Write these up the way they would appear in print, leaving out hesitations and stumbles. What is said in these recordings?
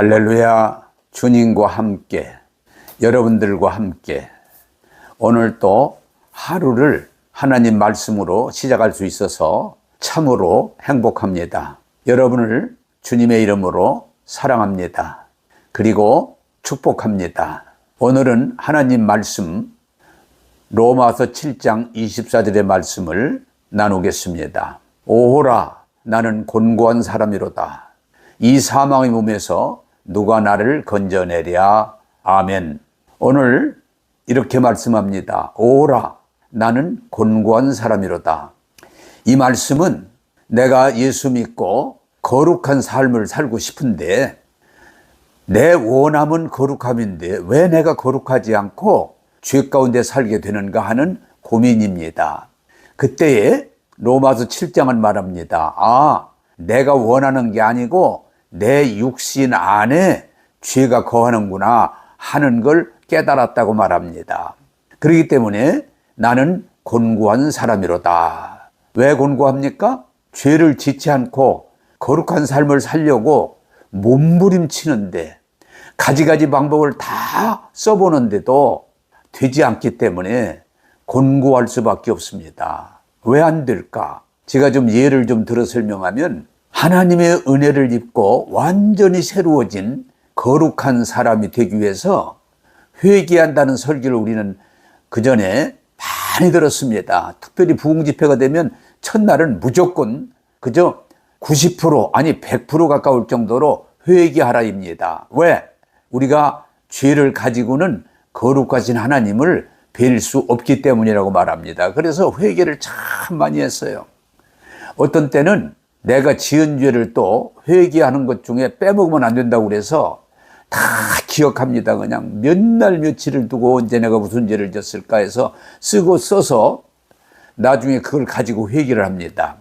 할렐루야. 주님과 함께, 여러분들과 함께 오늘 또 하루를 하나님 말씀으로 시작할 수 있어서 참으로 행복합니다. 여러분을 주님의 이름으로 사랑합니다. 그리고 축복합니다. 오늘은 하나님 말씀 로마서 7장 24절의 말씀을 나누겠습니다. 오호라, 나는 곤고한 사람이로다. 이 사망의 몸에서 누가 나를 건져내랴. 아멘. 오늘 이렇게 말씀합니다. 오호라, 나는 곤고한 사람이로다. 이 말씀은 내가 예수 믿고 거룩한 삶을 살고 싶은데 내 원함은 거룩함인데 왜 내가 거룩하지 않고 죄 가운데 살게 되는가 하는 고민입니다. 그때에 로마서 7장은 말합니다. 내가 원하는 게 아니고 내 육신 안에 죄가 거하는구나 하는 걸 깨달았다고 말합니다. 그렇기 때문에 나는 곤고한 사람이로다. 왜 곤고합니까? 죄를 짓지 않고 거룩한 삶을 살려고 몸부림치는데 가지가지 방법을 다 써보는데도 되지 않기 때문에 곤고할 수밖에 없습니다. 왜 안 될까? 제가 좀 예를 좀 들어 설명하면 하나님의 은혜를 입고 완전히 새로워진 거룩한 사람이 되기 위해서 회개한다는 설교를 우리는 그전에 많이 들었습니다. 특별히 부흥 집회가 되면 첫날은 무조건 그저 90% 아니 100% 가까울 정도로 회개하라입니다. 왜? 우리가 죄를 가지고는 거룩하신 하나님을 뵐 수 없기 때문이라고 말합니다. 그래서 회개를 참 많이 했어요. 어떤 때는 내가 지은 죄를 또 회개하는 것 중에 빼먹으면 안 된다고 그래서 다 기억합니다. 그냥 몇 날 며칠을 두고 언제 내가 무슨 죄를 졌을까 해서 쓰고 써서 나중에 그걸 가지고 회개를 합니다.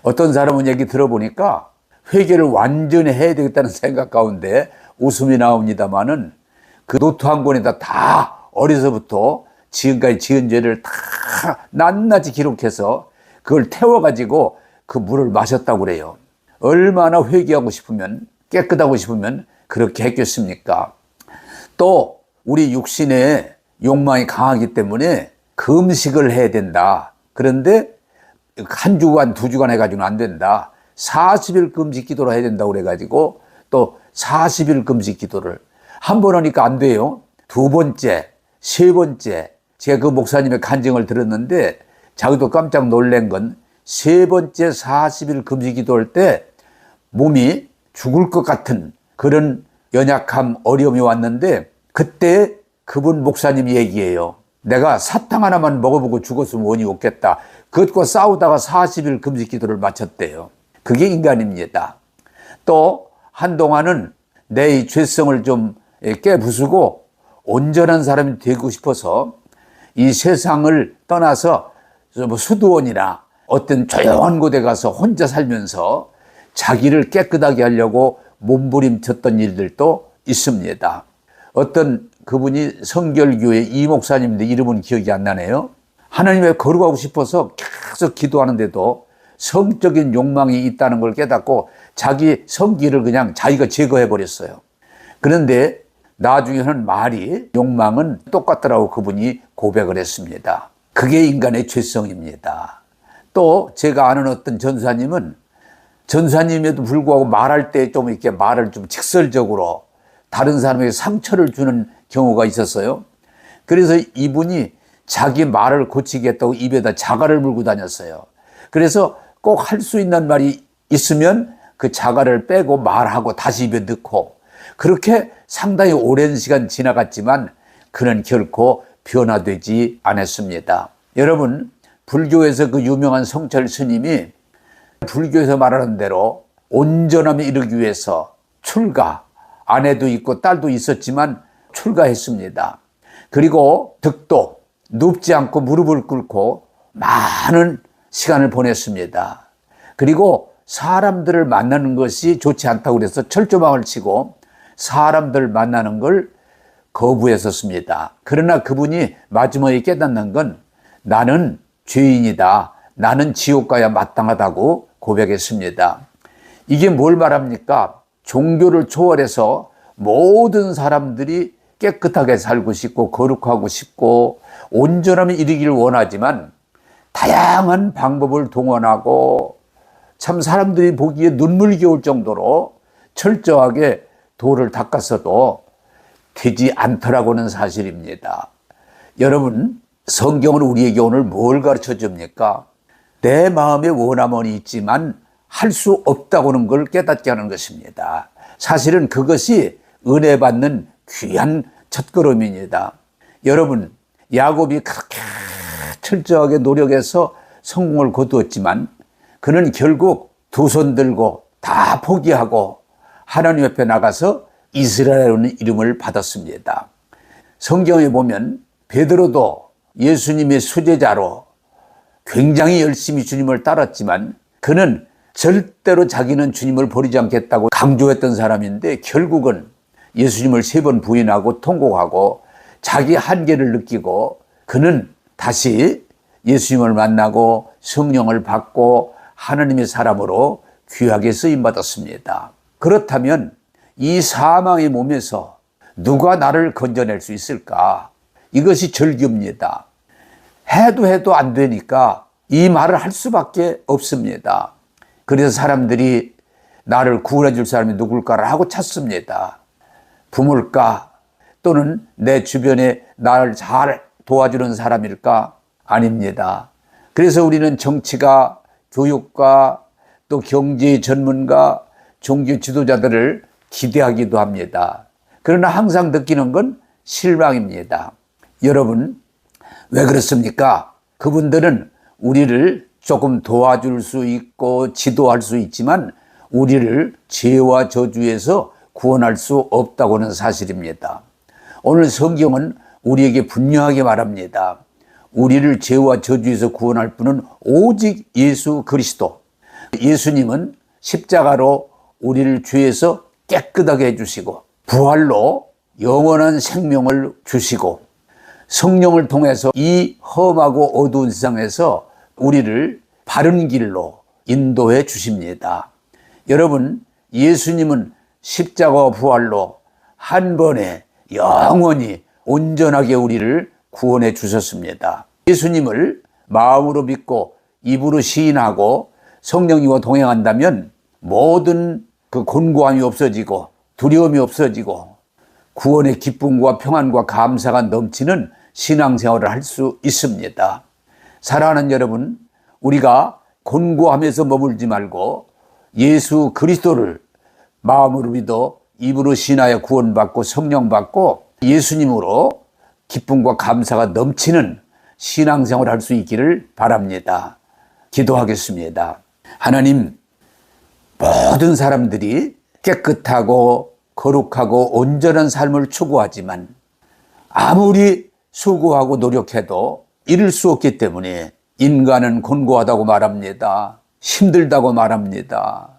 어떤 사람은 얘기 들어보니까 회개를 완전히 해야 되겠다는 생각 가운데 웃음이 나옵니다마는 그 노트 한 권에다 다 어려서부터 지금까지 지은 죄를 다 낱낱이 기록해서 그걸 태워가지고 그 물을 마셨다고 그래요. 얼마나 회개하고 싶으면, 깨끗하고 싶으면 그렇게 했겠습니까? 또 우리 육신의 욕망이 강하기 때문에 금식을 해야 된다. 그런데 한 주간, 두 주간 해가지고는 안 된다. 40일 금식 기도를 해야 된다고 그래가지고 또 40일 금식 기도를 한 번 하니까 안 돼요. 두 번째, 세 번째, 제가 그 목사님의 간증을 들었는데 자기도 깜짝 놀란 건 세 번째 40일 금식 기도할 때 몸이 죽을 것 같은 그런 연약함, 어려움이 왔는데 그때 그분 목사님이 얘기해요. 내가 사탕 하나만 먹어보고 죽었으면 원이 없겠다. 그것과 싸우다가 40일 금식 기도를 마쳤대요. 그게 인간입니다. 또 한동안은 내 이 죄성을 좀 깨부수고 온전한 사람이 되고 싶어서 이 세상을 떠나서 수도원이나 어떤 조용한 곳에 가서 혼자 살면서 자기를 깨끗하게 하려고 몸부림쳤던 일들도 있습니다. 어떤 그분이 성결교회 이 목사님인데 이름은 기억이 안 나네요. 하나님에 거룩하고 싶어서 계속 기도하는데도 성적인 욕망이 있다는 걸 깨닫고 자기 성기를 그냥 자기가 제거해버렸어요. 그런데 나중에는 말이 욕망은 똑같더라고 그분이 고백을 했습니다. 그게 인간의 죄성입니다. 또 제가 아는 어떤 전사님은 전사님에도 불구하고 말할 때 좀 이렇게 말을 좀 직설적으로 다른 사람에게 상처를 주는 경우가 있었어요. 그래서 이분이 자기 말을 고치겠다고 입에다 자갈을 물고 다녔어요. 그래서 꼭 할 수 있는 말이 있으면 그 자갈을 빼고 말하고 다시 입에 넣고 그렇게 상당히 오랜 시간 지나갔지만 그는 결코 변화되지 않았습니다. 여러분, 불교에서 그 유명한 성철 스님이 불교에서 말하는 대로 온전함에 이르기 위해서 출가, 아내도 있고 딸도 있었지만 출가했습니다. 그리고 득도, 눕지 않고 무릎을 꿇고 많은 시간을 보냈습니다. 그리고 사람들을 만나는 것이 좋지 않다고 그래서 철조망을 치고 사람들 만나는 걸 거부했었습니다. 그러나 그분이 마지막에 깨닫는 건 나는 죄인이다. 나는 지옥 가야 마땅하다고 고백했습니다. 이게 뭘 말합니까? 종교를 초월해서 모든 사람들이 깨끗하게 살고 싶고 거룩하고 싶고 온전함에 이르기를 원하지만 다양한 방법을 동원하고 참 사람들이 보기에 눈물겨울 정도로 철저하게 도를 닦았어도 되지 않더라고는 사실입니다. 여러분, 성경은 우리에게 오늘 뭘 가르쳐 줍니까? 내 마음에 원함은 있지만 할 수 없다고는 걸 깨닫게 하는 것입니다. 사실은 그것이 은혜 받는 귀한 첫걸음입니다. 여러분, 야곱이 그렇게 철저하게 노력해서 성공을 거두었지만 그는 결국 두 손 들고 다 포기하고 하나님 옆에 나가서 이스라엘이라는 이름을 받았습니다. 성경에 보면 베드로도 예수님의 수제자로 굉장히 열심히 주님을 따랐지만 그는 절대로 자기는 주님을 버리지 않겠다고 강조했던 사람인데 결국은 예수님을 3번 부인하고 통곡하고 자기 한계를 느끼고 그는 다시 예수님을 만나고 성령을 받고 하나님의 사람으로 귀하게 쓰임받았습니다. 그렇다면 이 사망의 몸에서 누가 나를 건져낼 수 있을까? 이것이 절규입니다. 해도 안 되니까 이 말을 할 수밖에 없습니다. 그래서 사람들이 나를 구원해 줄 사람이 누굴까를 하고 찾습니다. 부모일까? 또는 내 주변에 나를 잘 도와주는 사람일까? 아닙니다. 그래서 우리는 정치가, 교육가, 또 경제 전문가, 종교 지도자들을 기대하기도 합니다. 그러나 항상 느끼는 건 실망입니다. 여러분, 왜 그렇습니까? 그분들은 우리를 조금 도와줄 수 있고 지도할 수 있지만 우리를 죄와 저주에서 구원할 수 없다고는 사실입니다. 오늘 성경은 우리에게 분명하게 말합니다. 우리를 죄와 저주에서 구원할 분은 오직 예수 그리스도. 예수님은 십자가로 우리를 죄에서 깨끗하게 해주시고 부활로 영원한 생명을 주시고 성령을 통해서 이 험하고 어두운 세상에서 우리를 바른 길로 인도해 주십니다. 여러분, 예수님은 십자가와 부활로 한 번에 영원히 온전하게 우리를 구원해 주셨습니다. 예수님을 마음으로 믿고 입으로 시인하고 성령님과 동행한다면 모든 그 곤고함이 없어지고 두려움이 없어지고 구원의 기쁨과 평안과 감사가 넘치는 신앙생활을 할 수 있습니다. 사랑하는 여러분, 우리가 곤고함에서 머물지 말고 예수 그리스도를 마음으로 믿어 입으로 신하여 구원받고 성령받고 예수님으로 기쁨과 감사가 넘치는 신앙생활을 할 수 있기를 바랍니다. 기도하겠습니다. 하나님, 모든 사람들이 깨끗하고 거룩하고 온전한 삶을 추구하지만 아무리 수고하고 노력해도 이룰 수 없기 때문에 인간은 곤고하다고 말합니다. 힘들다고 말합니다.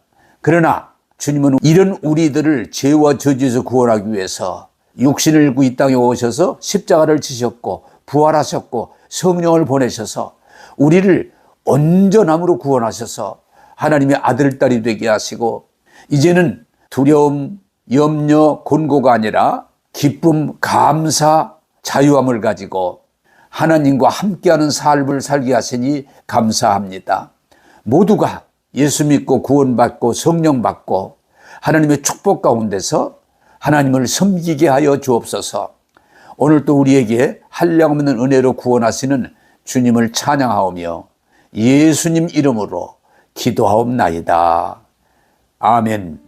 그러나 주님은 이런 우리들을 죄와 저주에서 구원하기 위해서 육신을 입고 이 땅에 오셔서 십자가를 지셨고 부활하셨고 성령을 보내셔서 우리를 온전함으로 구원하셔서 하나님의 아들, 딸이 되게 하시고 이제는 두려움, 염려, 곤고가 아니라 기쁨, 감사, 자유함을 가지고 하나님과 함께하는 삶을 살게 하시니 감사합니다. 모두가 예수 믿고 구원받고 성령 받고 하나님의 축복 가운데서 하나님을 섬기게 하여 주옵소서. 오늘 또 우리에게 한량없는 은혜로 구원하시는 주님을 찬양하오며 예수님 이름으로 기도하옵나이다. 아멘.